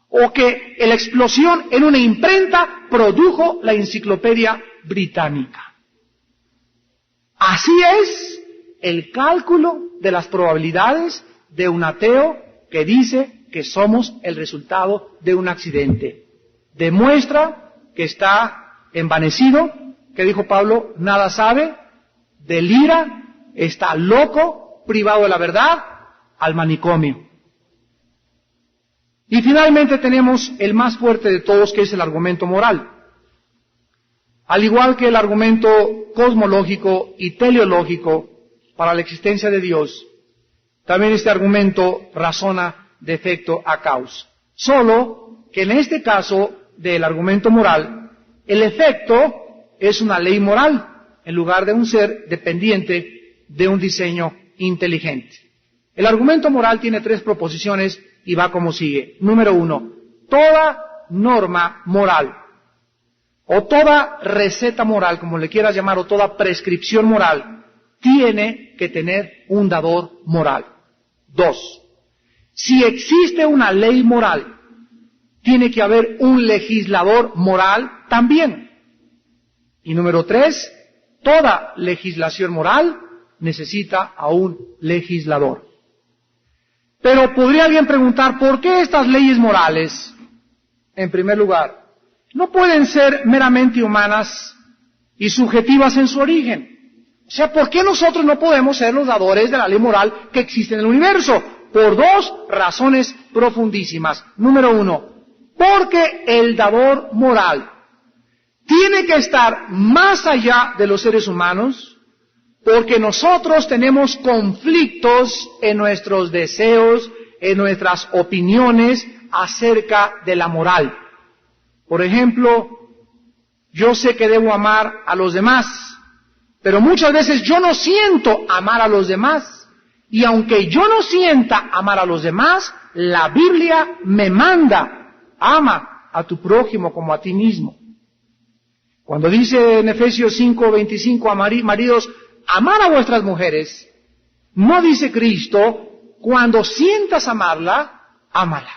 O que la explosión en una imprenta produjo la enciclopedia británica. Así es el cálculo de las probabilidades de un ateo que dice que somos el resultado de un accidente. Demuestra que está envanecido, que dijo Pablo, nada sabe, delira, está loco, privado de la verdad, al manicomio. Y finalmente tenemos el más fuerte de todos, que es el argumento moral. Al igual que el argumento cosmológico y teleológico para la existencia de Dios, también este argumento razona de efecto a causa. Solo que en este caso del argumento moral, el efecto es una ley moral en lugar de un ser dependiente de un diseño inteligente. El argumento moral tiene 3 proposiciones y va como sigue. Número 1, toda norma moral o toda receta moral, como le quieras llamar, o toda prescripción moral, tiene que tener un dador moral. 2, si existe una ley moral, tiene que haber un legislador moral también. Y número 3, toda legislación moral necesita a un legislador. Pero podría alguien preguntar, ¿por qué estas leyes morales, en primer lugar, no pueden ser meramente humanas y subjetivas en su origen? O sea, ¿por qué nosotros no podemos ser los dadores de la ley moral que existe en el universo? Por 2 razones profundísimas. Número 1, porque el dador moral tiene que estar más allá de los seres humanos, porque nosotros tenemos conflictos en nuestros deseos, en nuestras opiniones acerca de la moral. Por ejemplo, yo sé que debo amar a los demás, pero muchas veces yo no siento amar a los demás. Y aunque yo no sienta amar a los demás, la Biblia me manda, ama a tu prójimo como a ti mismo. Cuando dice en Efesios 5:25, maridos, amar a vuestras mujeres, no dice Cristo, cuando sientas amarla, ámala.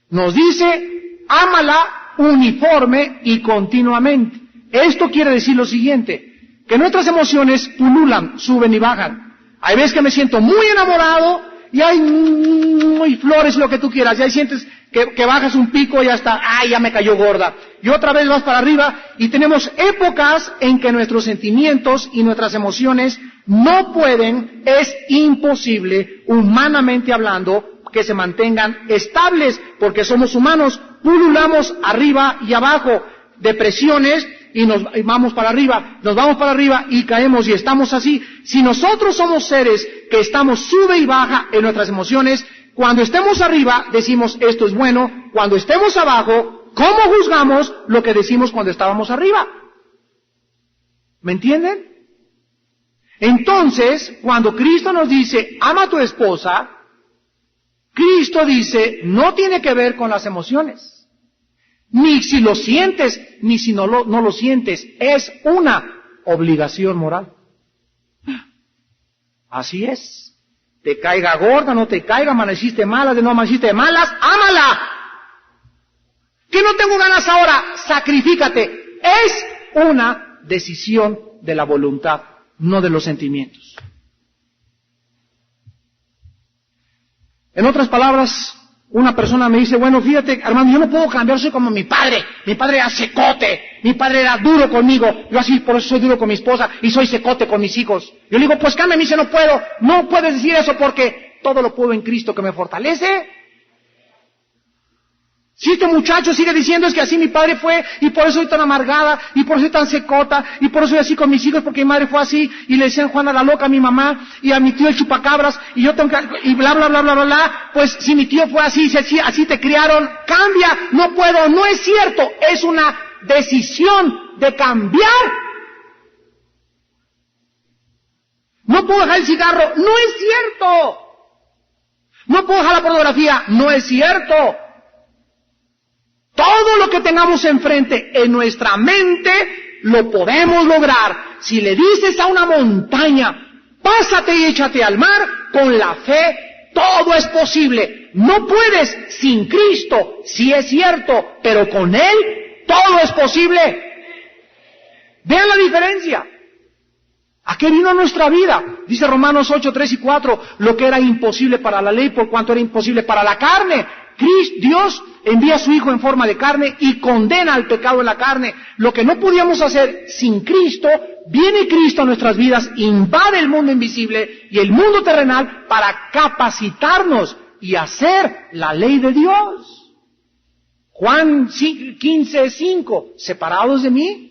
Nos dice, ámala uniforme y continuamente. Esto quiere decir lo siguiente, que nuestras emociones pululan, suben y bajan. Hay veces que me siento muy enamorado y hay flores, lo que tú quieras, y ahí sientes que bajas un pico y ya está, ya me cayó gorda. Y otra vez vas para arriba y tenemos épocas en que nuestros sentimientos y nuestras emociones no pueden, es imposible, humanamente hablando, que se mantengan estables, porque somos humanos, pululamos arriba y abajo, depresiones, y nos vamos para arriba y caemos y estamos así. Si nosotros somos seres que estamos sube y baja en nuestras emociones, cuando estemos arriba decimos esto es bueno, cuando estemos abajo, ¿cómo juzgamos lo que decimos cuando estábamos arriba? ¿Me entienden? Entonces, cuando Cristo nos dice, ama a tu esposa, Cristo dice, no tiene que ver con las emociones. Ni si lo sientes, ni si no lo sientes. Es una obligación moral. Así es. Te caiga gorda, no te caiga, amaneciste mala, no amaneciste de malas, ámala. ¿Que no tengo ganas ahora? Sacrifícate. Es una decisión de la voluntad, no de los sentimientos. En otras palabras, una persona me dice, bueno, fíjate, hermano, yo no puedo cambiar, soy como mi padre era secote, mi padre era duro conmigo, yo así por eso soy duro con mi esposa y soy secote con mis hijos. Yo le digo, pues cámbiame, me dice, no puedes decir eso porque todo lo puedo en Cristo que me fortalece. Si este muchacho sigue diciendo es que así mi padre fue y por eso soy tan amargada y por eso soy tan secota y por eso soy así con mis hijos porque mi madre fue así y le decían Juana la loca a mi mamá y a mi tío el chupacabras y yo tengo que, y bla bla bla bla bla bla, pues si mi tío fue así, si así te criaron, cambia, no puedo, no es cierto, es una decisión de cambiar. No puedo dejar el cigarro, no es cierto. No puedo dejar la pornografía, no es cierto. Todo lo que tengamos enfrente en nuestra mente lo podemos lograr. Si le dices a una montaña, pásate y échate al mar, con la fe todo es posible. No puedes sin Cristo, sí es cierto, pero con Él todo es posible. Vean la diferencia. ¿A qué vino nuestra vida? Dice Romanos 8, 3 y 4, lo que era imposible para la ley por cuanto era imposible para la carne. Dios envía a su Hijo en forma de carne y condena al pecado en la carne. Lo que no podíamos hacer sin Cristo, viene Cristo a nuestras vidas, invade el mundo invisible y el mundo terrenal para capacitarnos y hacer la ley de Dios. Juan 15, 5, separados de mí.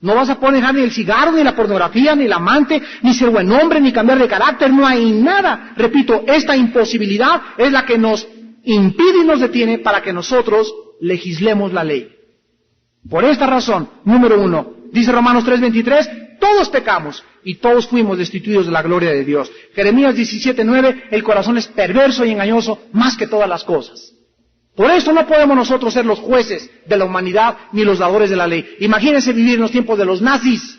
No vas a poder dejar ni el cigarro, ni la pornografía, ni el amante, ni ser buen hombre, ni cambiar de carácter, no hay nada. Repito, esta imposibilidad es la que nos impide y nos detiene para que nosotros legislemos la ley. Por esta razón, número 1, dice Romanos 3:23, todos pecamos y todos fuimos destituidos de la gloria de Dios. Jeremías 17:9, el corazón es perverso y engañoso más que todas las cosas. Por esto no podemos nosotros ser los jueces de la humanidad ni los dadores de la ley. Imagínense vivir en los tiempos de los nazis,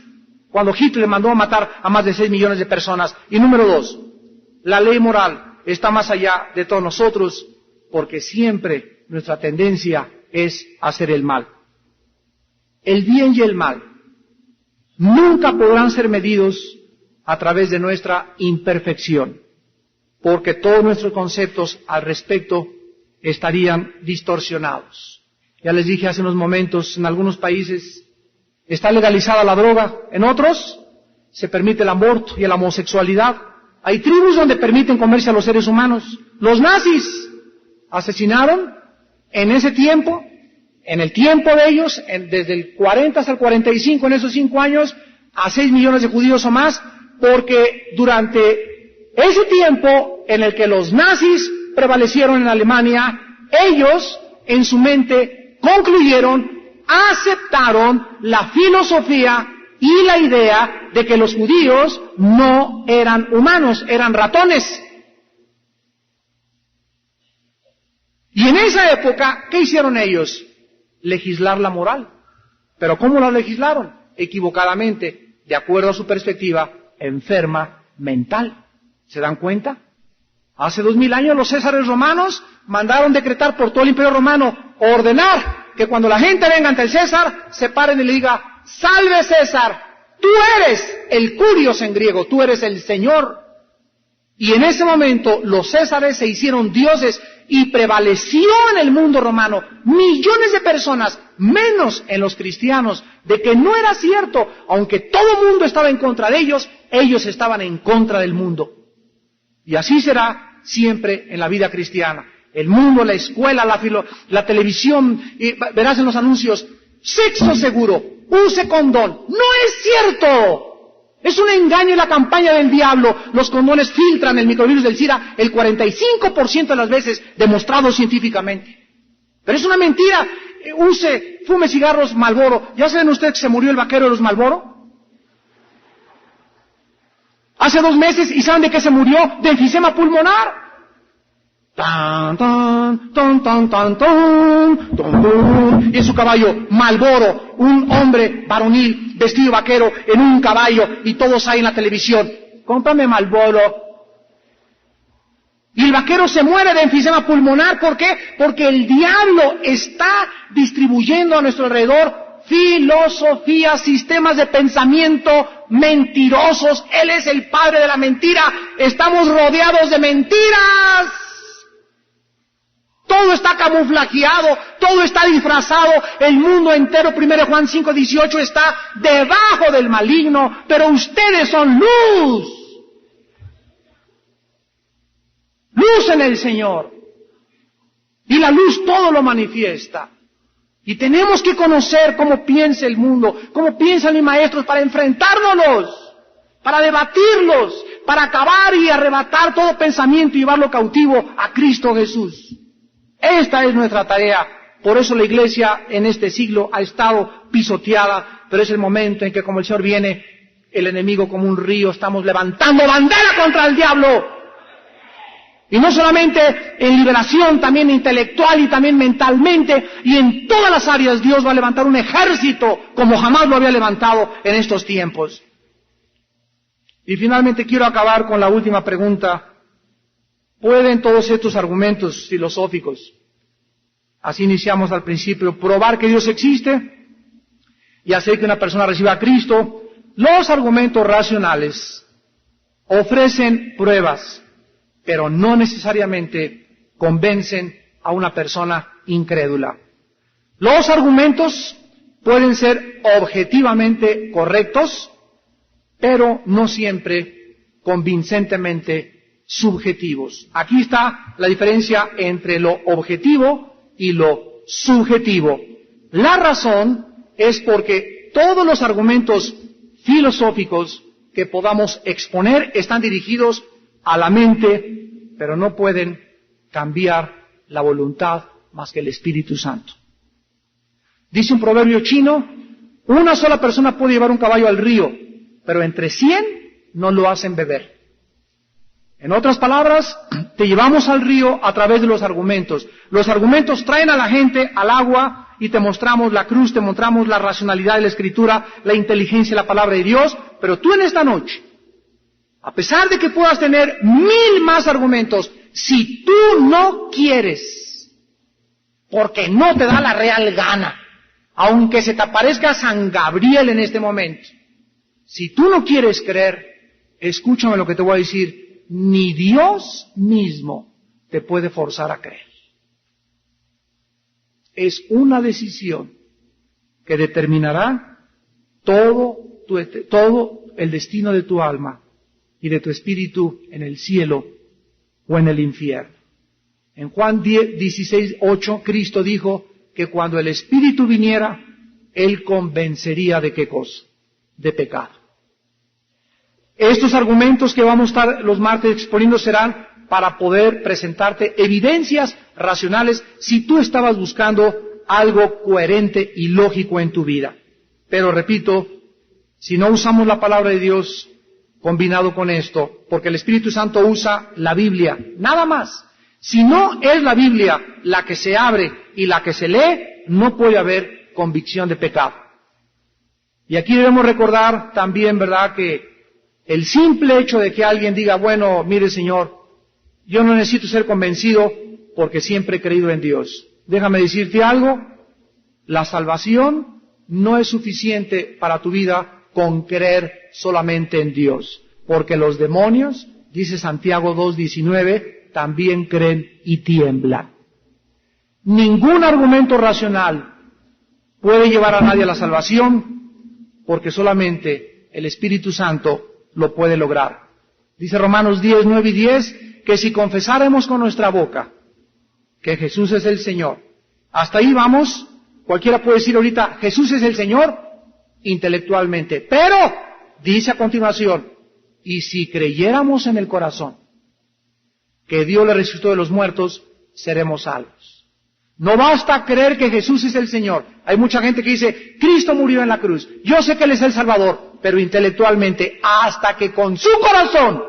cuando Hitler mandó a matar a más de 6 millones de personas. Y número 2, la ley moral está más allá de todos nosotros, porque siempre nuestra tendencia es hacer el mal. El bien y el mal nunca podrán ser medidos a través de nuestra imperfección, porque todos nuestros conceptos al respecto estarían distorsionados. Ya les dije hace unos momentos, en algunos países está legalizada la droga, en otros se permite el aborto y la homosexualidad. Hay tribus donde permiten comerse a los seres humanos. Los nazis asesinaron en ese tiempo, en el tiempo de ellos, desde el 40 hasta el 45, en esos 5 años, a 6 millones de judíos o más, porque durante ese tiempo en el que los nazis prevalecieron en Alemania, ellos en su mente concluyeron, aceptaron la filosofía y la idea de que los judíos no eran humanos, eran ratones. Y en esa época, ¿qué hicieron ellos? Legislar la moral. ¿Pero cómo la legislaron? Equivocadamente, de acuerdo a su perspectiva enferma mental. ¿Se dan cuenta? Hace 2000 años los césares romanos mandaron decretar por todo el imperio romano, ordenar que cuando la gente venga ante el César, se paren y le diga, salve César, tú eres el curios en griego, tú eres el Señor. Y en ese momento los césares se hicieron dioses y prevaleció en el mundo romano millones de personas, menos en los cristianos, de que no era cierto, aunque todo el mundo estaba en contra de ellos, ellos estaban en contra del mundo. Y así será siempre en la vida cristiana. El mundo, la escuela, la televisión, verás en los anuncios, sexo seguro, use condón. ¡No es cierto! Es un engaño y la campaña del diablo. Los condones filtran el microvirus del SIDA el 45% de las veces, demostrado científicamente. Pero es una mentira. Fume cigarros Marlboro. ¿Ya saben ustedes que se murió el vaquero de los Marlboro? Hace 2 meses, ¿y saben de qué se murió? De enfisema pulmonar. Tan, tan, tan, tan, tan, tan, tan. Y en su caballo, Marlboro, un hombre varonil, vestido vaquero, en un caballo, y todos ahí en la televisión. cómprame Marlboro. Y el vaquero se muere de enfisema pulmonar. ¿Por qué? Porque el diablo está distribuyendo a nuestro alrededor filosofías, sistemas de pensamiento mentirosos. Él es el padre de la mentira. Estamos rodeados de mentiras. Todo está camuflajeado, todo está disfrazado. El mundo entero, 1 Juan 5:18, está debajo del maligno, pero ustedes son luz. Luz en el Señor. Y la luz todo lo manifiesta. Y tenemos que conocer cómo piensa el mundo, cómo piensan mis maestros para enfrentárnoslos, para debatirlos, para acabar y arrebatar todo pensamiento y llevarlo cautivo a Cristo Jesús. Esta es nuestra tarea. Por eso la iglesia en este siglo ha estado pisoteada, pero es el momento en que, como el Señor viene, el enemigo como un río, estamos levantando bandera contra el diablo. Y no solamente en liberación, también intelectual y también mentalmente, y en todas las áreas Dios va a levantar un ejército como jamás lo había levantado en estos tiempos. Y finalmente quiero acabar con la última pregunta. ¿Pueden todos estos argumentos filosóficos, así iniciamos al principio, probar que Dios existe y hacer que una persona reciba a Cristo? Los argumentos racionales ofrecen pruebas, pero no necesariamente convencen a una persona incrédula. Los argumentos pueden ser objetivamente correctos, pero no siempre convincentemente subjetivos. Aquí está la diferencia entre lo objetivo y lo subjetivo. La razón es porque todos los argumentos filosóficos que podamos exponer están dirigidos a la mente, pero no pueden cambiar la voluntad más que el Espíritu Santo. Dice un proverbio chino, una sola persona puede llevar un caballo al río, pero entre 100 no lo hacen beber. En otras palabras, te llevamos al río a través de los argumentos. Los argumentos traen a la gente al agua y te mostramos la cruz, te mostramos la racionalidad de la Escritura, la inteligencia de la palabra de Dios, pero tú en esta noche, a pesar de que puedas tener 1000 más argumentos, si tú no quieres, porque no te da la real gana, aunque se te aparezca San Gabriel en este momento, si tú no quieres creer, escúchame lo que te voy a decir, ni Dios mismo te puede forzar a creer. Es una decisión que determinará todo el destino de tu alma y de tu espíritu en el cielo o en el infierno. En Juan 16:8, Cristo dijo que cuando el Espíritu viniera, Él convencería de qué cosa, de pecado. Estos argumentos que vamos a estar los martes exponiendo serán para poder presentarte evidencias racionales si tú estabas buscando algo coherente y lógico en tu vida. Pero repito, si no usamos la palabra de Dios combinado con esto, porque el Espíritu Santo usa la Biblia, nada más. Si no es la Biblia la que se abre y la que se lee, no puede haber convicción de pecado. Y aquí debemos recordar también, ¿verdad?, que el simple hecho de que alguien diga, bueno, mire Señor, yo no necesito ser convencido porque siempre he creído en Dios. Déjame decirte algo, la salvación no es suficiente para tu vida con creer solamente en Dios, porque los demonios, dice Santiago 2:19, también creen y tiemblan. Ningún argumento racional puede llevar a nadie a la salvación, porque solamente el Espíritu Santo lo puede lograr. Dice Romanos 10:9 y 10, que si confesáramos con nuestra boca que Jesús es el Señor, hasta ahí vamos, cualquiera puede decir ahorita, Jesús es el Señor, intelectualmente, pero, dice a continuación, y si creyéramos en el corazón que Dios le resucitó de los muertos, seremos salvos. No basta creer que Jesús es el Señor. Hay mucha gente que dice, Cristo murió en la cruz, yo sé que Él es el Salvador, pero intelectualmente, hasta que con su corazón,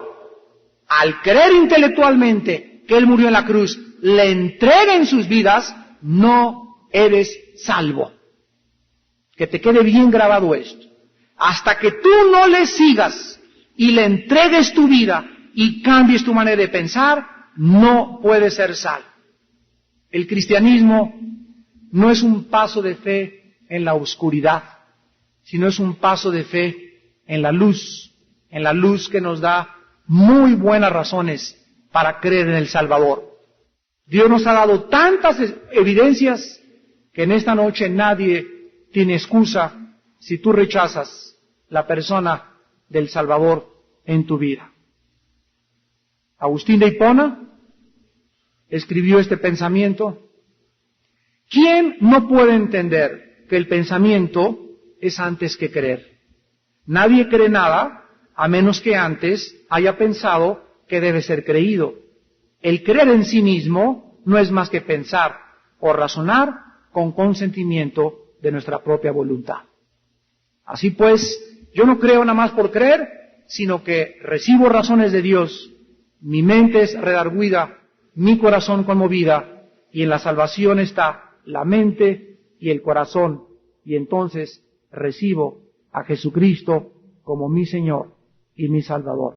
al creer intelectualmente que Él murió en la cruz, le entreguen sus vidas, no eres salvo. Que te quede bien grabado esto. Hasta que tú no le sigas y le entregues tu vida y cambies tu manera de pensar, no puedes ser salvo. El cristianismo no es un paso de fe en la oscuridad, sino es un paso de fe en la luz que nos da muy buenas razones para creer en el Salvador. Dios nos ha dado tantas evidencias que en esta noche nadie tiene excusa si tú rechazas la persona del Salvador en tu vida. Agustín de Hipona escribió este pensamiento. ¿Quién no puede entender que el pensamiento es antes que creer? Nadie cree nada a menos que antes haya pensado que debe ser creído. El creer en sí mismo no es más que pensar o razonar con consentimiento de nuestra propia voluntad. Así pues, yo no creo nada más por creer, sino que recibo razones de Dios, mi mente es redarguida, mi corazón conmovida, y en la salvación está la mente y el corazón, y entonces recibo a Jesucristo como mi Señor y mi Salvador.